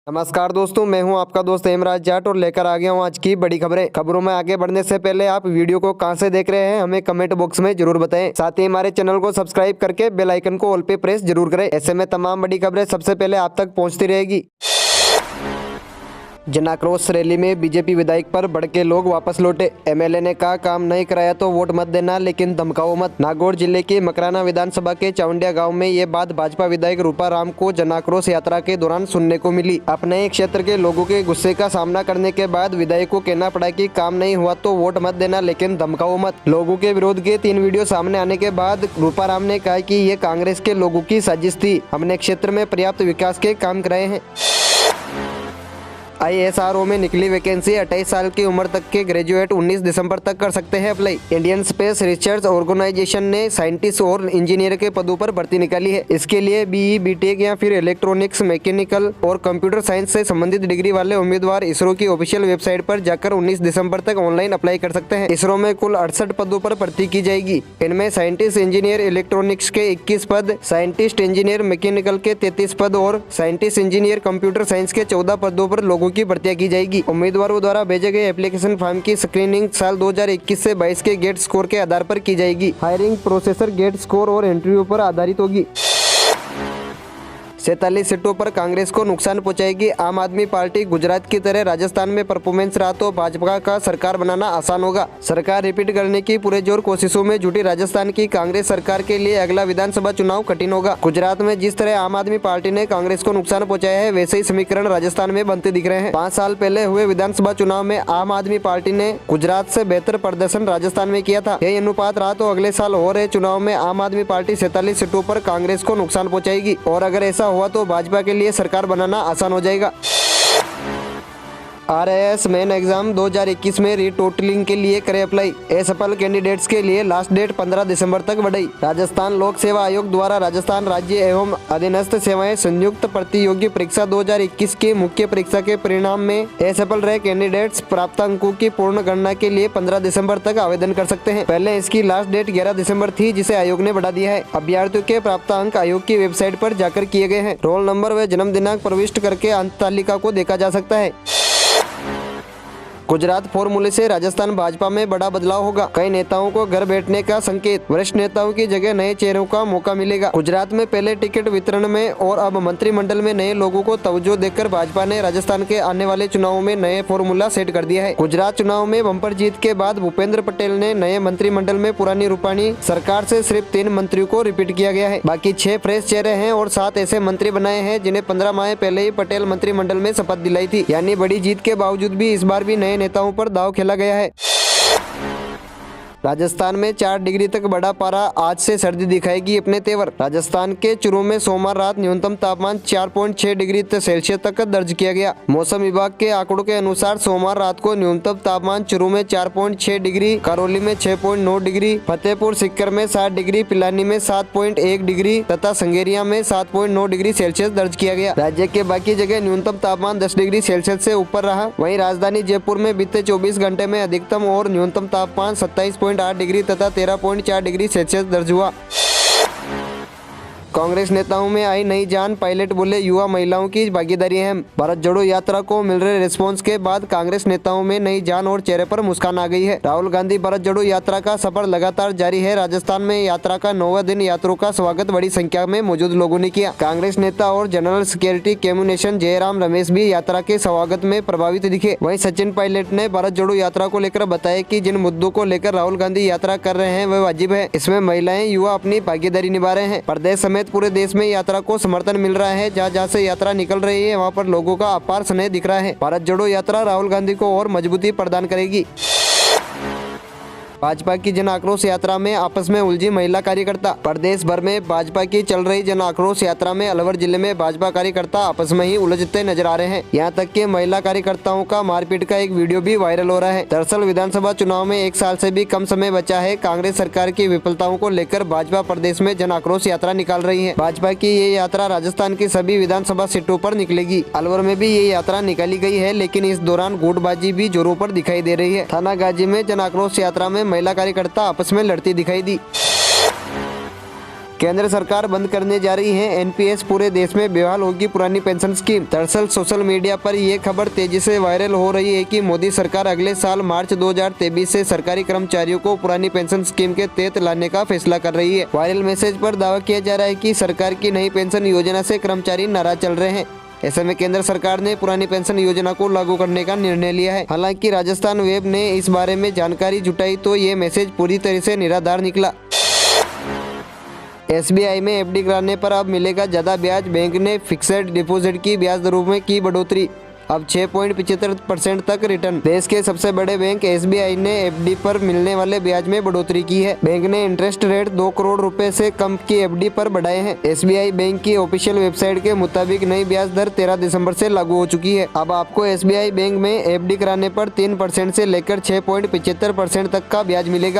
नमस्कार दोस्तों, मैं हूं आपका दोस्त हेमराज जाट और लेकर आ गया हूं आज की बड़ी खबरें। खबरों में आगे बढ़ने से पहले आप वीडियो को कहां से देख रहे हैं हमें कमेंट बॉक्स में जरूर बताएं। साथ ही हमारे चैनल को सब्सक्राइब करके बेल आइकन को ऑल पे प्रेस जरूर करें। ऐसे में तमाम बड़ी खबरें सबसे पहले आप तक पहुंचती रहेगी। जन आक्रोश रैली में बीजेपी विधायक पर भड़के लोग वापस लौटे। एमएलए ने कहा, काम नहीं कराया तो वोट मत देना, लेकिन धमकाओ मत। नागौर जिले के मकराना विधानसभा के चावंडिया गांव में ये बात भाजपा विधायक रूपा राम को जन आक्रोश यात्रा के दौरान सुनने को मिली। अपने ही क्षेत्र के लोगों के गुस्से का सामना करने के बाद विधायक को कहना पड़ा कि काम नहीं हुआ तो वोट मत देना, लेकिन धमकाओ मत। लोगों के विरोध के 3 वीडियो सामने आने के बाद रूपा राम ने कहा कि ये कांग्रेस के लोगों की साजिश थी। हमने क्षेत्र में पर्याप्त विकास के काम कराए हैं। ISRO में निकली वैकेंसी। 28 साल की उम्र तक के ग्रेजुएट 19 दिसंबर तक कर सकते हैं apply. Indian space research organisation ने साइंटिस्ट और इंजीनियर के पदों पर भर्ती निकाली है। इसके लिए BE, BTech या फिर इलेक्ट्रॉनिक्स, मैकेनिकल और कंप्यूटर साइंस से संबंधित डिग्री वाले उम्मीदवार इसरो की ऑफिशियल वेबसाइट पर जाकर 19 दिसंबर तक ऑनलाइन अप्लाई कर सकते हैं। इसरो में कुल 68 पदों पर भर्ती की जाएगी। इनमें साइंटिस्ट इंजीनियर इलेक्ट्रॉनिक्स के 21 पद, साइंटिस्ट इंजीनियर मैकेनिकल के 33 पद और साइंटिस्ट इंजीनियर कंप्यूटर साइंस के 14 पदों पर लोगों की भर्तियां की जाएगी। उम्मीदवारों द्वारा भेजे गए एप्लीकेशन फॉर्म की स्क्रीनिंग साल 2021 से 22 के गेट स्कोर के आधार पर की जाएगी। हायरिंग प्रोसेसर गेट स्कोर और इंटरव्यू पर आधारित होगी। 47 सीटों पर कांग्रेस को नुकसान पहुंचाएगी आम आदमी पार्टी। गुजरात की तरह राजस्थान में परफॉर्मेंस रहा तो भाजपा का सरकार बनाना आसान होगा। सरकार रिपीट करने की पूरे जोर कोशिशों में जुटी राजस्थान की कांग्रेस सरकार के लिए अगला विधानसभा चुनाव कठिन होगा। गुजरात में जिस तरह आम आदमी पार्टी ने कांग्रेस को नुकसान पहुंचाया है, वैसे ही समीकरण राजस्थान में बनते दिख रहे हैं। 5 साल पहले हुए विधानसभा चुनाव में आम आदमी पार्टी ने गुजरात से बेहतर प्रदर्शन राजस्थान में किया था। यही अनुपात रहा तो अगले साल हो रहे चुनाव में आम आदमी पार्टी 47 सीटों पर कांग्रेस को नुकसान पहुंचाएगी और अगर ऐसा हुआ तो भाजपा के लिए सरकार बनाना आसान हो जाएगा। RAS मेन एग्जाम 2021 में रीटोटलिंग के लिए करे अप्लाई। असफल कैंडिडेट्स के लिए लास्ट डेट 15 दिसंबर तक बढ़ाई। राजस्थान लोक सेवा आयोग द्वारा राजस्थान राज्य एवं अधीनस्थ सेवाएं संयुक्त प्रतियोगी परीक्षा 2021 की मुख्य परीक्षा के परिणाम में असफल रहे कैंडिडेट्स प्राप्त अंकों की पूर्ण गणना के लिए 15 दिसंबर तक आवेदन कर सकते हैं। पहले इसकी लास्ट डेट 11 दिसंबर थी, जिसे आयोग ने बढ़ा दिया है। अभ्यर्थियों के प्राप्त अंक आयोग की वेबसाइट पर जाकर किए गए हैं। रोल नंबर व जन्म दिनांक प्रविष्ट करके अंक तालिका को देखा जा सकता है। गुजरात फॉर्मूले से राजस्थान भाजपा में बड़ा बदलाव होगा। कई नेताओं को घर बैठने का संकेत। वरिष्ठ नेताओं की जगह नए चेहरों का मौका मिलेगा। गुजरात में पहले टिकट वितरण में और अब मंत्रिमंडल में नए लोगों को तवज्जो देकर भाजपा ने राजस्थान के आने वाले चुनावों में नए फॉर्मूला सेट कर दिया है। गुजरात चुनाव में बम्पर जीत के बाद भूपेंद्र पटेल ने नए मंत्रिमंडल में पुरानी रूपाणी सरकार से सिर्फ 3 मंत्रियों को रिपीट किया गया है। बाकी 6 फ्रेश चेहरे हैं और 7 ऐसे मंत्री बनाए हैं जिन्हें 15 माह पहले ही पटेल मंत्रिमंडल में शपथ दिलाई थी। यानी बड़ी जीत के बावजूद भी इस बार भी नए नेताओं पर दांव खेला गया है। राजस्थान में 4 डिग्री तक बढ़ा पारा। आज से सर्दी दिखाएगी अपने तेवर। राजस्थान के चूरू में सोमवार रात न्यूनतम तापमान 4.6 डिग्री सेल्सियस तक दर्ज किया गया। मौसम विभाग के आंकड़ों के अनुसार सोमवार रात को न्यूनतम तापमान चूरू में 4.6 डिग्री, करौली में 6.9 डिग्री, फतेहपुर सीकर में 7 डिग्री, पिलानी में 7.1 डिग्री तथा संगेरिया में 7.9 डिग्री सेल्सियस दर्ज किया गया। राज्य के बाकी जगह न्यूनतम तापमान 10 डिग्री सेल्सियस से ऊपर रहा। वहीं राजधानी जयपुर में बीते 24 घंटे में अधिकतम और न्यूनतम तापमान 27.8 डिग्री तथा 13.4 डिग्री सेल्सियस दर्ज हुआ। कांग्रेस नेताओं में आई नई जान। पायलट बोले, युवा महिलाओं की भागीदारी अहम। भारत जोड़ो यात्रा को मिल रहे रिस्पांस के बाद कांग्रेस नेताओं में नई जान और चेहरे पर मुस्कान आ गई है। राहुल गांधी भारत जोड़ो यात्रा का सफर लगातार जारी है। राजस्थान में यात्रा का 9वां दिन यात्रियों का स्वागत बड़ी संख्या में मौजूद लोगों ने किया। कांग्रेस नेता और general secretary communication Jairam Ramesh भी यात्रा के स्वागत में प्रभावित दिखे। वहीं सचिन पायलट ने भारत जोड़ो यात्रा को लेकर बताया कि जिन मुद्दों को लेकर राहुल गांधी यात्रा कर रहे हैं वह वाजिब है। इसमें महिलाएं, युवा अपनी भागीदारी निभा रहे हैं। प्रदेश समेत पूरे देश में यात्रा को समर्थन मिल रहा है। जहाँ जहाँ से यात्रा निकल रही है वहाँ पर लोगों का अपार स्नेह दिख रहा है। भारत जोड़ो यात्रा राहुल गांधी को और मजबूती प्रदान करेगी। भाजपा की जन आक्रोश यात्रा में आपस में उलझी महिला कार्यकर्ता। प्रदेश भर में भाजपा की चल रही जन आक्रोश यात्रा में अलवर जिले में भाजपा कार्यकर्ता आपस में ही उलझते नजर आ रहे हैं। यहाँ तक कि महिला कार्यकर्ताओं का मारपीट का एक वीडियो भी वायरल हो रहा है। दरअसल विधानसभा चुनाव में 1 साल से भी कम समय बचा है। कांग्रेस सरकार की विफलताओं को लेकर भाजपा प्रदेश में जन आक्रोश यात्रा निकाल रही है। भाजपा की ये यात्रा राजस्थान की सभी विधानसभा सीटों पर निकलेगी। अलवर में भी ये यात्रा निकाली गई है, लेकिन इस दौरान गुटबाजी भी जोरों पर दिखाई दे रही है। थाना गाजी में जन आक्रोश यात्रा में महिला कार्यकर्ता आपस में लड़ती दिखाई दी। केंद्र सरकार बंद करने जा रही है एनपीएस, पूरे देश में बेहाल होगी पुरानी पेंशन स्कीम। दरअसल सोशल मीडिया पर ये खबर तेजी से वायरल हो रही है कि मोदी सरकार अगले साल मार्च 2023 से सरकारी कर्मचारियों को पुरानी पेंशन स्कीम के तहत लाने का फैसला कर रही है। वायरल मैसेज पर दावा किया जा रहा है कि सरकार की नई पेंशन योजना से कर्मचारी नाराज चल रहे हैं। ऐसे में केंद्र सरकार ने पुरानी पेंशन योजना को लागू करने का निर्णय लिया है। हालांकि राजस्थान वेब ने इस बारे में जानकारी जुटाई तो ये मैसेज पूरी तरह से निराधार निकला। एसबीआई में एफडी कराने पर अब मिलेगा ज्यादा ब्याज। बैंक ने फिक्स्ड डिपॉजिट की ब्याज दरों में की बढ़ोतरी, अब 6.75% तक रिटर्न। देश के सबसे बड़े बैंक एसबीआई ने एफडी पर मिलने वाले ब्याज में बढ़ोतरी की है। बैंक ने इंटरेस्ट रेट 2 करोड़ रुपए से कम की एफडी पर बढ़ाए हैं। एसबीआई बैंक की ऑफिशियल वेबसाइट के मुताबिक नई ब्याज दर 13 दिसंबर से लागू हो चुकी है। अब आपको एसबीआई बैंक में एफडी कराने पर 3% से लेकर 6.75% तक का ब्याज मिलेगा।